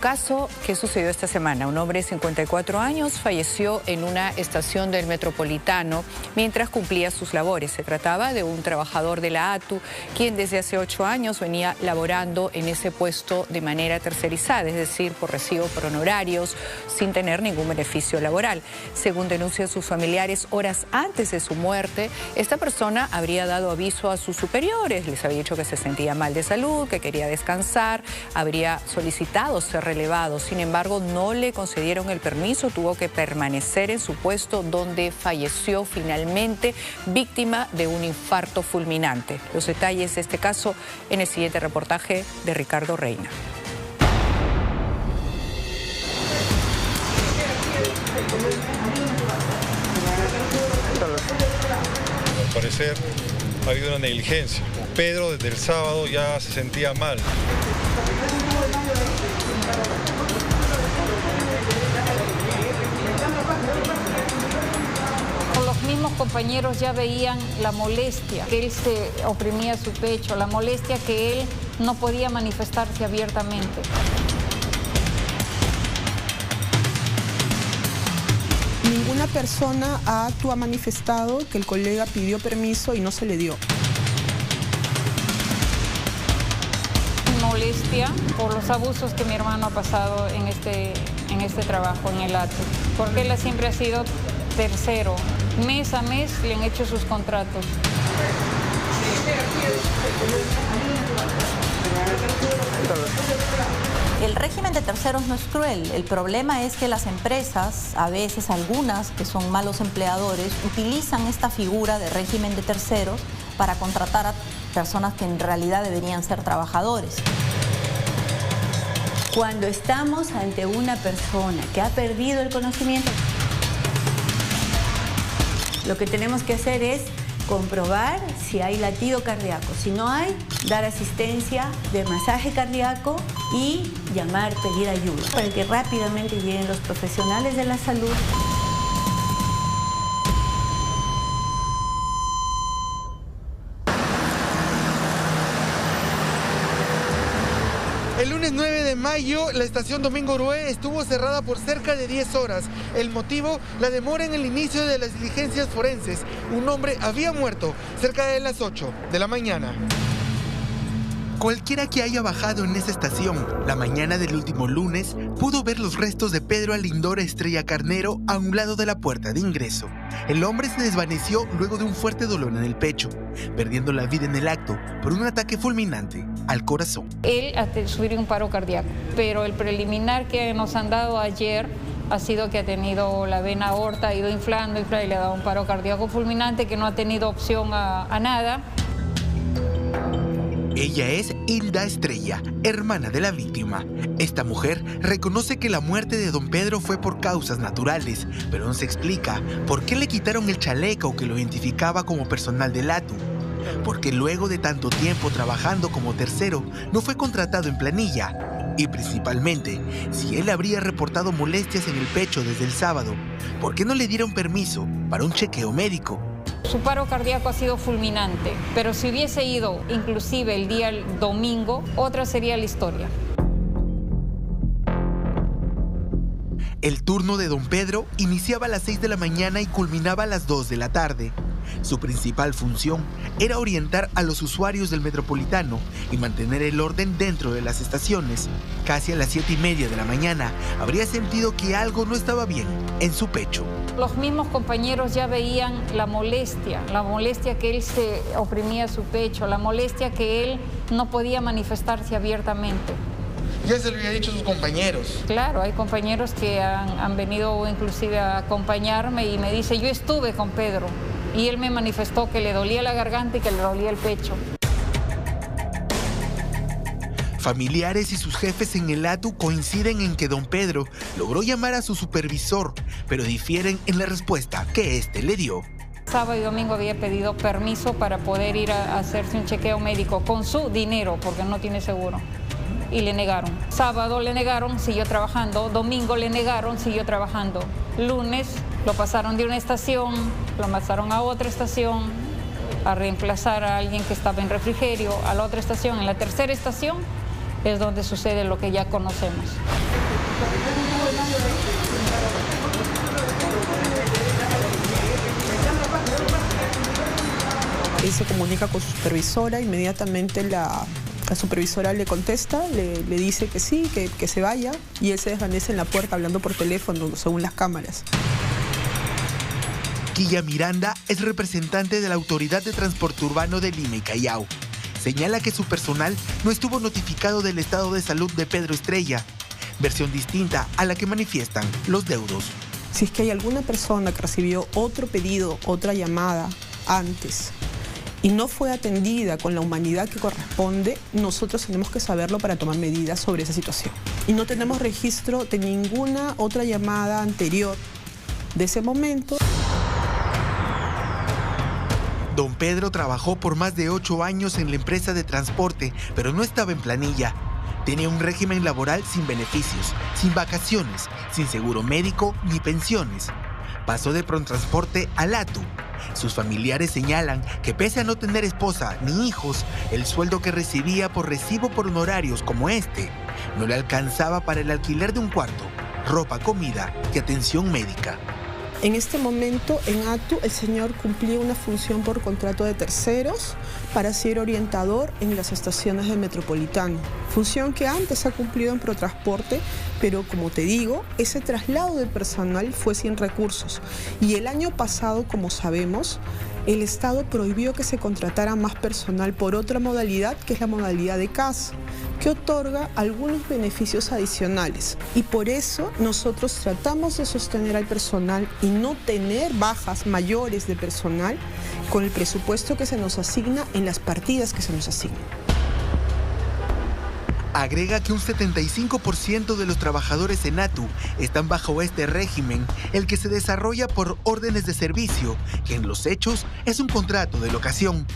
Caso que sucedió esta semana. Un hombre de 54 años falleció en una estación del Metropolitano mientras cumplía sus labores. Se trataba de un trabajador de la ATU, quien desde hace 8 años venía laborando en ese puesto de manera tercerizada, es decir, por recibo por honorarios, sin tener ningún beneficio laboral. Según denuncian sus familiares, horas antes de su muerte, esta persona habría dado aviso a sus superiores, les había dicho que se sentía mal de salud, que quería descansar, habría solicitado ser relevado. Sin embargo, no le concedieron el permiso, tuvo que permanecer en su puesto donde falleció finalmente víctima de un infarto fulminante. Los detalles de este caso en el siguiente reportaje de Ricardo Reina. Al parecer ha habido una negligencia. Pedro desde el sábado ya se sentía mal. Los mismos compañeros ya veían la molestia, que él se oprimía su pecho, la molestia que él no podía manifestarse abiertamente. Ninguna persona ha manifestado que el colega pidió permiso y no se le dio. Molestia por los abusos que mi hermano ha pasado en este trabajo, en el ATU, porque él siempre ha sido tercero. Mes a mes le han hecho sus contratos. El régimen de terceros no es cruel. El problema es que las empresas, a veces algunas que son malos empleadores, utilizan esta figura de régimen de terceros para contratar a personas que en realidad deberían ser trabajadores. Cuando estamos ante una persona que ha perdido el conocimiento, lo que tenemos que hacer es comprobar si hay latido cardíaco. Si no hay, dar asistencia de masaje cardíaco y llamar, pedir ayuda, para que rápidamente lleguen los profesionales de la salud. El lunes 9 de mayo, la estación Domingo Orué estuvo cerrada por cerca de 10 horas. El motivo, la demora en el inicio de las diligencias forenses. Un hombre había muerto cerca de las 8 de la mañana. Cualquiera que haya bajado en esa estación la mañana del último lunes pudo ver los restos de Pedro Alindora Estrella Carnero a un lado de la puerta de ingreso. El hombre se desvaneció luego de un fuerte dolor en el pecho, perdiendo la vida en el acto por un ataque fulminante al corazón. Él sufrió un paro cardíaco, pero el preliminar que nos han dado ayer ha sido que ha tenido la vena aorta, ha ido inflando y le ha dado un paro cardíaco fulminante que no ha tenido opción a nada. Ella es Hilda Estrella, hermana de la víctima. Esta mujer reconoce que la muerte de don Pedro fue por causas naturales, pero no se explica por qué le quitaron el chaleco que lo identificaba como personal del ATU. Porque luego de tanto tiempo trabajando como tercero, no fue contratado en planilla. Y principalmente, si él habría reportado molestias en el pecho desde el sábado, ¿por qué no le dieron permiso para un chequeo médico? Su paro cardíaco ha sido fulminante, pero si hubiese ido inclusive el día domingo, otra sería la historia. El turno de don Pedro iniciaba a las 6 de la mañana y culminaba a las 2 de la tarde. Su principal función era orientar a los usuarios del Metropolitano y mantener el orden dentro de las estaciones. Casi a las 7:30 de la mañana habría sentido que algo no estaba bien en su pecho. Los mismos compañeros ya veían la molestia que él se oprimía su pecho, la molestia que él no podía manifestarse abiertamente. Ya se lo había dicho a sus compañeros. Claro, hay compañeros que han venido inclusive a acompañarme y me dice, yo estuve con Pedro y él me manifestó que le dolía la garganta y que le dolía el pecho. Familiares y sus jefes en el ATU coinciden en que don Pedro logró llamar a su supervisor, pero difieren en la respuesta que éste le dio. Sábado y domingo había pedido permiso para poder ir a hacerse un chequeo médico con su dinero, porque no tiene seguro. Y le negaron. Sábado le negaron, siguió trabajando. Domingo le negaron, siguió trabajando. Lunes lo pasaron de una estación, lo pasaron a otra estación, a reemplazar a alguien que estaba en refrigerio, a la otra estación. En la tercera estación es donde sucede lo que ya conocemos. Él se comunica con su supervisora, inmediatamente la supervisora le contesta, le dice que sí, que se vaya, y él se desvanece en la puerta hablando por teléfono, según las cámaras. Quilla Miranda es representante de la Autoridad de Transporte Urbano de Lima y Callao. Señala que su personal no estuvo notificado del estado de salud de Pedro Estrella, versión distinta a la que manifiestan los deudos. Si es que hay alguna persona que recibió otro pedido, otra llamada antes, y no fue atendida con la humanidad que corresponde, nosotros tenemos que saberlo para tomar medidas sobre esa situación. Y no tenemos registro de ninguna otra llamada anterior de ese momento. Don Pedro trabajó por más de 8 años en la empresa de transporte, pero no estaba en planilla. Tenía un régimen laboral sin beneficios, sin vacaciones, sin seguro médico ni pensiones. Pasó de Prontransporte al ATU. Sus familiares señalan que pese a no tener esposa ni hijos, el sueldo que recibía por recibo por honorarios como este no le alcanzaba para el alquiler de un cuarto, ropa, comida y atención médica. En este momento, en ATU, el señor cumplía una función por contrato de terceros para ser orientador en las estaciones del Metropolitano. Función que antes ha cumplido en Protransporte, pero como te digo, ese traslado de personal fue sin recursos. Y el año pasado, como sabemos, el Estado prohibió que se contratara más personal por otra modalidad, que es la modalidad de CAS, que otorga algunos beneficios adicionales. Y por eso nosotros tratamos de sostener al personal y no tener bajas mayores de personal con el presupuesto que se nos asigna en las partidas que se nos asignan. Agrega que un 75% de los trabajadores en ATU están bajo este régimen, el que se desarrolla por órdenes de servicio, que en los hechos es un contrato de locación,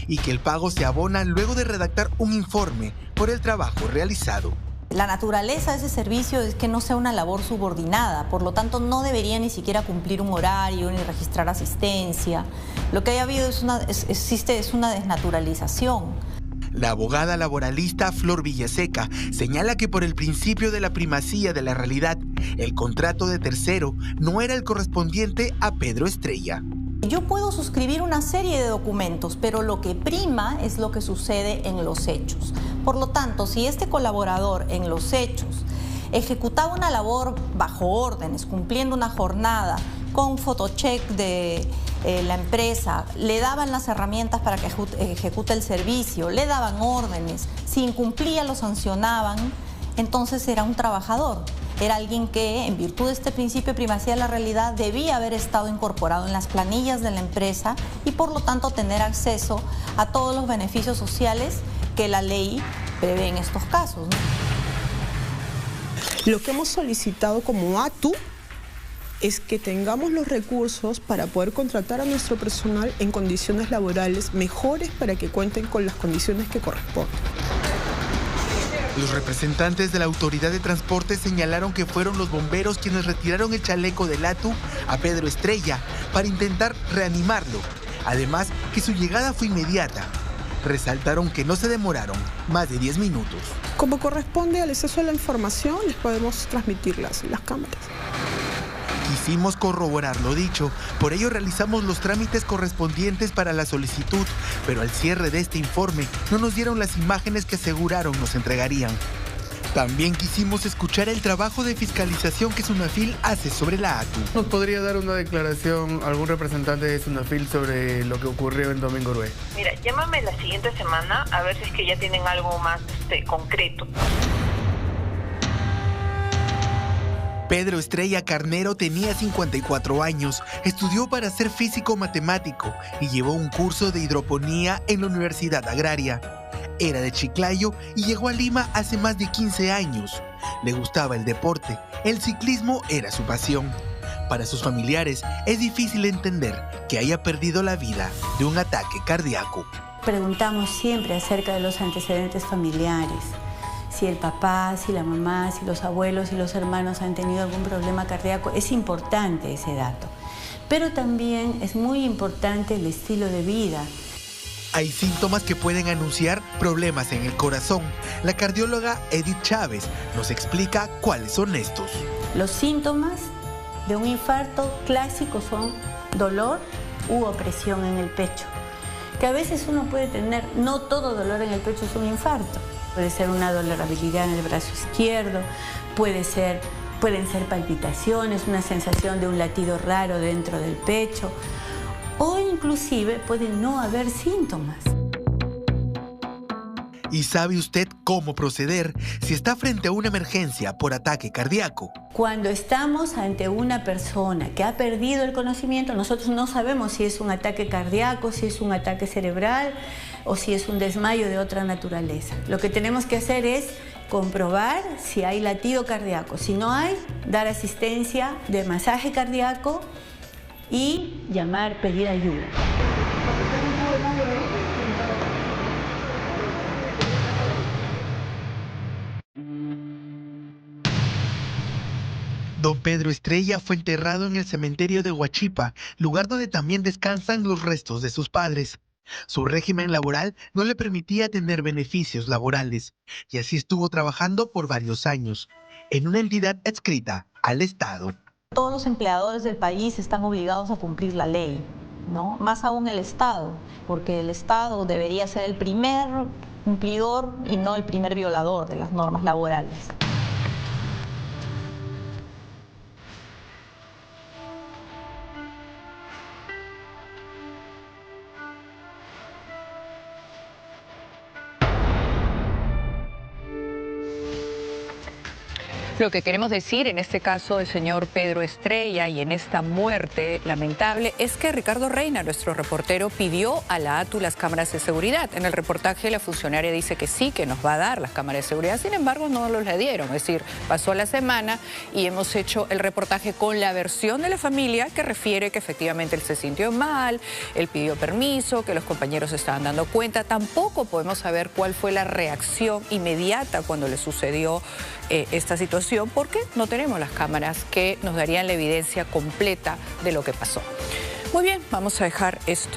y que el pago se abona luego de redactar un informe por el trabajo realizado. La naturaleza de ese servicio es que no sea una labor subordinada, por lo tanto no debería ni siquiera cumplir un horario ni registrar asistencia. Lo que haya habido es una desnaturalización. La abogada laboralista Flor Villaseca señala que por el principio de la primacía de la realidad, el contrato de tercero no era el correspondiente a Pedro Estrella. Yo puedo suscribir una serie de documentos, pero lo que prima es lo que sucede en los hechos. Por lo tanto, si este colaborador en los hechos ejecutaba una labor bajo órdenes, cumpliendo una jornada, con fotocheck de la empresa, le daban las herramientas para que ejecute el servicio, le daban órdenes, si incumplía lo sancionaban, entonces era un trabajador. Era alguien que, en virtud de este principio de primacía de la realidad, debía haber estado incorporado en las planillas de la empresa y, por lo tanto, tener acceso a todos los beneficios sociales que la ley prevé en estos casos, ¿no? Lo que hemos solicitado como ATU es que tengamos los recursos para poder contratar a nuestro personal en condiciones laborales mejores para que cuenten con las condiciones que corresponden. Los representantes de la Autoridad de Transporte señalaron que fueron los bomberos quienes retiraron el chaleco del ATU a Pedro Estrella para intentar reanimarlo. Además, que su llegada fue inmediata. Resaltaron que no se demoraron más de 10 minutos. Como corresponde al acceso a la información, les podemos transmitir las cámaras. Quisimos corroborar lo dicho, por ello realizamos los trámites correspondientes para la solicitud, pero al cierre de este informe no nos dieron las imágenes que aseguraron nos entregarían. También quisimos escuchar el trabajo de fiscalización que Sunafil hace sobre la ATU. ¿Nos podría dar una declaración algún representante de Sunafil sobre lo que ocurrió en Domingo Urué? Mira, llámame la siguiente semana a ver si es que ya tienen algo más concreto. Pedro Estrella Carnero tenía 54 años, estudió para ser físico matemático y llevó un curso de hidroponía en la Universidad Agraria. Era de Chiclayo y llegó a Lima hace más de 15 años. Le gustaba el deporte, el ciclismo era su pasión. Para sus familiares es difícil entender que haya perdido la vida de un ataque cardíaco. Preguntamos siempre acerca de los antecedentes familiares. Si el papá, si la mamá, si los abuelos y los hermanos han tenido algún problema cardíaco, es importante ese dato. Pero también es muy importante el estilo de vida. Hay síntomas que pueden anunciar problemas en el corazón. La cardióloga Edith Chávez nos explica cuáles son estos. Los síntomas de un infarto clásico son dolor u opresión en el pecho, que a veces uno puede tener. No todo dolor en el pecho es un infarto. Puede ser una dolorabilidad en el brazo izquierdo, pueden ser palpitaciones, una sensación de un latido raro dentro del pecho, o inclusive puede no haber síntomas. ¿Y sabe usted cómo proceder si está frente a una emergencia por ataque cardíaco? Cuando estamos ante una persona que ha perdido el conocimiento, nosotros no sabemos si es un ataque cardíaco, si es un ataque cerebral o si es un desmayo de otra naturaleza. Lo que tenemos que hacer es comprobar si hay latido cardíaco. Si no hay, dar asistencia de masaje cardíaco y pedir ayuda. Don Pedro Estrella fue enterrado en el cementerio de Huachipa, lugar donde también descansan los restos de sus padres. Su régimen laboral no le permitía tener beneficios laborales, y así estuvo trabajando por varios años, en una entidad adscrita al Estado. Todos los empleadores del país están obligados a cumplir la ley, ¿no? Más aún el Estado, porque el Estado debería ser el primer cumplidor y no el primer violador de las normas laborales. Lo que queremos decir en este caso del señor Pedro Estrella y en esta muerte lamentable es que Ricardo Reina, nuestro reportero, pidió a la ATU las cámaras de seguridad. En el reportaje la funcionaria dice que sí, que nos va a dar las cámaras de seguridad, sin embargo no los le dieron. Es decir, pasó la semana y hemos hecho el reportaje con la versión de la familia que refiere que efectivamente él se sintió mal, él pidió permiso, que los compañeros se estaban dando cuenta. Tampoco podemos saber cuál fue la reacción inmediata cuando le sucedió esta situación, porque no tenemos las cámaras que nos darían la evidencia completa de lo que pasó. Muy bien, vamos a dejar esto.